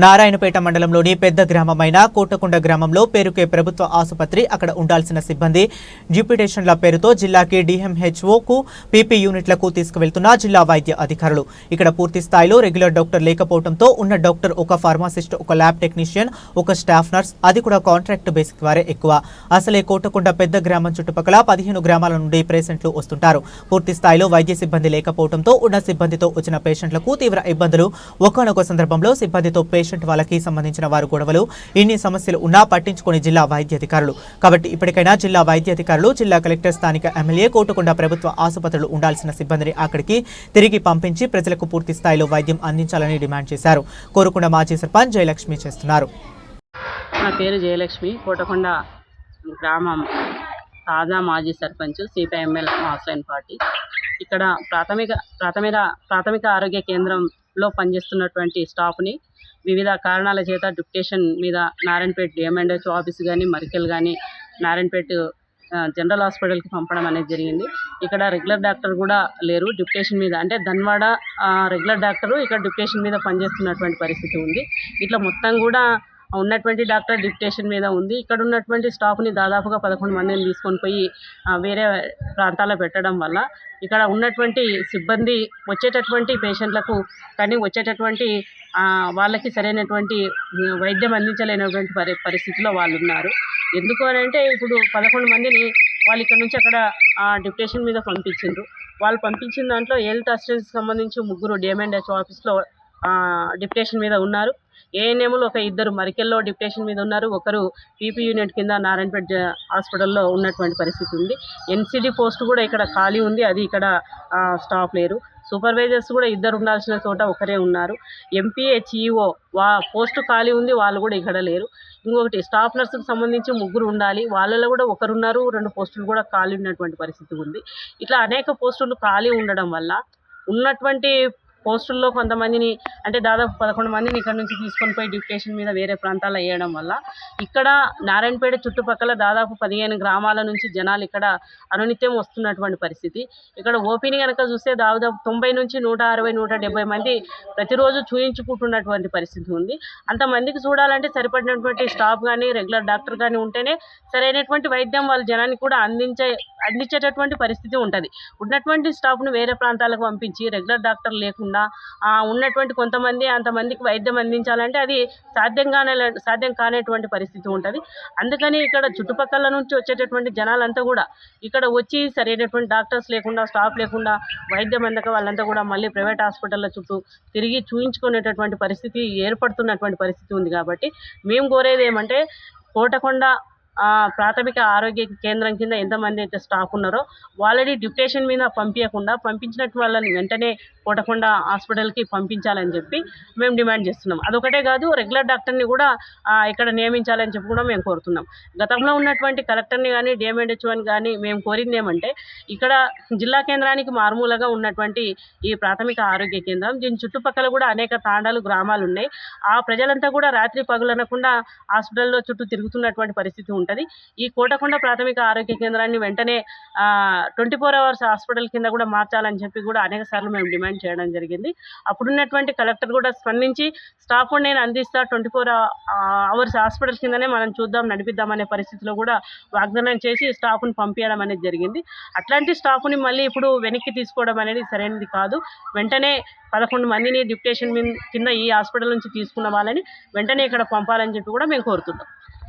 నారాయణపేట మండలంలోని పెద్ద గ్రామమైన కోటకొండ గ్రామంలో పేరుకే ప్రభుత్వ ఆసుపత్రి అక్కడ ఉండాల్సిన సిబ్బంది డిప్యూటేషన్ల పేరుతో జిల్లాకి డిఎంహెచ్ఓకు పీపీ యూనిట్లకు తీసుకువెళ్తున్న జిల్లా వైద్య అధికారులు ఇక్కడ పూర్తి స్థాయిలో రెగ్యులర్ డాక్టర్ లేకపోవడంతో ఉన్న డాక్టర్ ఒక ఫార్మాసిస్ట్ ఒక ల్యాబ్ టెక్నీషియన్ ఒక స్టాఫ్ నర్స్ అది కూడా కాంట్రాక్ట్ బేసిక్ వారే ఎక్కువ అసలే కోటకొండ పెద్ద గ్రామం చుట్టుపక్కల 15 గ్రామాల నుండి పేషెంట్లు వస్తుంటారు పూర్తి స్థాయిలో వైద్య సిబ్బంది లేకపోవడంతో ఉన్న సిబ్బందితో వచ్చిన పేషెంట్లకు తీవ్ర ఇబ్బందులు ఒకానొక సందర్భంలో సిబ్బందితో పేషెంట్ వాళ్ళకి సంబంధించిన వారు గొడవలు ఇన్ని సమస్యలు ఉన్నా పట్టించుకుని జిల్లా వైద్య అధికారులు కాబట్టి ఇప్పటికైనా జిల్లా వైద్య అధికారులు జిల్లా కలెక్టర్ స్థానిక ఎమ్మెల్యే కోటకొండ ప్రభుత్వ ఆసుపత్రులు ఉండాల్సిన సిబ్బందిని అక్కడికి తిరిగి పంపించి ప్రజలకు పూర్తి స్థాయిలో వైద్యం అందించాలని డిమాండ్ చేశారు కోరుకొండ మాజీ సర్పంచ్ జయలక్ష్మి చేస్తున్నారు. నా పేరు జయలక్ష్మి, కోటకొండ గ్రామం తాజా మాజీ సర్పంచ్ సిపిఎంఎల్ ఆఫ్లైన్ పార్టీ. ఇక్కడ ప్రాథమిక ఆరోగ్య కేంద్రంలో పనిచేస్తున్నటువంటి స్టాఫ్ని వివిధ కారణాల చేత డిప్యుటేషన్ మీద నారాయణపేట డిఎంఎండ్హెచ్ ఆఫీస్ కానీ మరికెల్ కానీ నారాయణపేట జనరల్ హాస్పిటల్కి పంపడం అనేది జరిగింది. ఇక్కడ రెగ్యులర్ డాక్టర్ కూడా లేరు డిప్యుటేషన్ మీద, అంటే ధన్వాడ రెగ్యులర్ డాక్టరు ఇక్కడ డిప్యుటేషన్ మీద పనిచేస్తున్నటువంటి పరిస్థితి ఉంది. ఇట్లా మొత్తం కూడా ఉన్నటువంటి డాక్టర్ డిప్యుటేషన్ మీద ఉంది. ఇక్కడ ఉన్నటువంటి స్టాఫ్ని దాదాపుగా 11 మందిని తీసుకొని పోయి వేరే ప్రాంతాల్లో పెట్టడం వల్ల ఇక్కడ ఉన్నటువంటి సిబ్బంది వచ్చేటటువంటి పేషెంట్లకు కానీ వచ్చేటటువంటి వాళ్ళకి సరైనటువంటి వైద్యం అందించలేనటువంటి పరిస్థితిలో వాళ్ళు ఉన్నారు. ఎందుకు అని అంటే ఇప్పుడు 11 మందిని వాళ్ళు ఇక్కడ నుంచి అక్కడ డిప్యుటేషన్ మీద పంపించారు. వాళ్ళు పంపించిన దాంట్లో హెల్త్ అసిస్టెంట్స్కి సంబంధించి 3 డిఎంఎండ్హెచ్ ఆఫీస్లో డిప్యుటేషన్ మీద ఉన్నారు. ఏఎన్ఎంలు ఒక 2 మరికెల్లో డిప్యుటేషన్ మీద ఉన్నారు. ఒకరు పీపీ యూనిట్ కింద నారాయణపేట హాస్పిటల్లో ఉన్నటువంటి పరిస్థితి ఉంది. ఎన్సిడి పోస్ట్ కూడా ఇక్కడ ఖాళీ ఉంది, అది ఇక్కడ స్టాఫ్ లేరు. సూపర్వైజర్స్ కూడా 2 ఉండాల్సిన చోట ఒకరే ఉన్నారు. ఎంపీహెచ్ఈఓ పోస్టు ఖాళీ ఉంది, వాళ్ళు కూడా ఇక్కడ లేరు. ఇంకొకటి స్టాఫ్ నర్సుకు సంబంధించి 3 ఉండాలి, వాళ్ళలో కూడా ఒకరున్నారు. 2 పోస్టులు కూడా ఖాళీ ఉన్నటువంటి పరిస్థితి ఉంది. ఇట్లా అనేక పోస్టులు ఖాళీ ఉండడం వల్ల ఉన్నటువంటి పోస్టుల్లో కొంతమందిని అంటే దాదాపు 11 మందిని ఇక్కడ నుంచి తీసుకొని పోయి డిప్యుటేషన్ మీద వేరే ప్రాంతాల్లో వేయడం వల్ల ఇక్కడ నారాయణపేట చుట్టుపక్కల దాదాపు 15 గ్రామాల నుంచి జనాలు ఇక్కడ అనునిత్యం వస్తున్నటువంటి పరిస్థితి. ఇక్కడ ఓపీని కనుక చూస్తే దాదాపు 90 నుంచి 160, 170 మంది ప్రతిరోజు చూయించుకుంటున్నటువంటి పరిస్థితి ఉంది. అంతమందికి చూడాలంటే సరిపడినటువంటి స్టాఫ్ కానీ రెగ్యులర్ డాక్టర్ కానీ ఉంటేనే సరైనటువంటి వైద్యం వాళ్ళ జనానికి కూడా అందించేటటువంటి పరిస్థితి ఉంటుంది. ఉన్నటువంటి స్టాఫ్ను వేరే ప్రాంతాలకు పంపించి రెగ్యులర్ డాక్టర్ లేకుండా ఉన్నటువంటి కొంతమంది అంతమందికి వైద్యం అందించాలంటే అది సాధ్యం కానేటువంటి పరిస్థితి ఉంటుంది. అందుకని ఇక్కడ చుట్టుపక్కల నుంచి వచ్చేటటువంటి జనాలంతా కూడా ఇక్కడ వచ్చి సరైనటువంటి డాక్టర్స్ లేకుండా స్టాఫ్ లేకుండా వైద్యం అందక వాళ్ళంతా కూడా మళ్ళీ ప్రైవేట్ హాస్పిటళ్ళ చుట్టూ తిరిగి చూయించుకునేటటువంటి పరిస్థితి ఏర్పడుతున్నటువంటి పరిస్థితి ఉంది. కాబట్టి మేము కోరేది ఏమంటే కోటకొండ ప్రాథమిక ఆరోగ్య కేంద్రం కింద ఎంతమంది అయితే స్టాఫ్ ఉన్నారో వాళ్ళని డిప్యుటేషన్ మీద పంపించకుండా పంపించినట్టు వాళ్ళని వెంటనే కోటకొండ హాస్పిటల్కి పంపించాలని చెప్పి మేము డిమాండ్ చేస్తున్నాం. అదొకటే కాదు, రెగ్యులర్ డాక్టర్ని కూడా ఇక్కడ నియమించాలని చెప్పి కూడా మేము కోరుతున్నాం. గతంలో ఉన్నటువంటి కలెక్టర్ని కానీ డిఎంఎండ్హెచ్ఓని కానీ మేము కోరింది ఏమంటే ఇక్కడ జిల్లా కేంద్రానికి మారుమూలగా ఉన్నటువంటి ఈ ప్రాథమిక ఆరోగ్య కేంద్రం, దీని చుట్టుపక్కల కూడా అనేక తాండాలు గ్రామాలు ఉన్నాయి. ఆ ప్రజలంతా కూడా రాత్రి పగులనకుండా హాస్పిటల్లో చుట్టూ తిరుగుతున్నటువంటి పరిస్థితి ఉంటుంది. ఈ కోటకొండ ప్రాథమిక ఆరోగ్య కేంద్రాన్ని వెంటనే 24 అవర్స్ హాస్పిటల్ కింద కూడా మార్చాలని చెప్పి కూడా అనేక సార్లు మేము డిమాండ్ చేయడం జరిగింది. అప్పుడున్నటువంటి కలెక్టర్ కూడా స్పందించి స్టాఫ్ నేను అందిస్తా 24 అవర్స్ హాస్పిటల్ కిందనే మనం చూద్దాం నడిపిద్దామనే పరిస్థితిలో కూడా వాగ్దానం చేసి స్టాఫ్ని పంపించడం అనేది జరిగింది. అట్లాంటి స్టాఫ్ని మళ్ళీ ఇప్పుడు వెనక్కి తీసుకోవడం అనేది సరైనది కాదు. వెంటనే 11 మందిని డిప్యుటేషన్ కింద ఈ హాస్పిటల్ నుంచి తీసుకున్న వాళ్ళని వెంటనే ఇక్కడ పంపాలని చెప్పి కూడా మేము కోరుతున్నాం.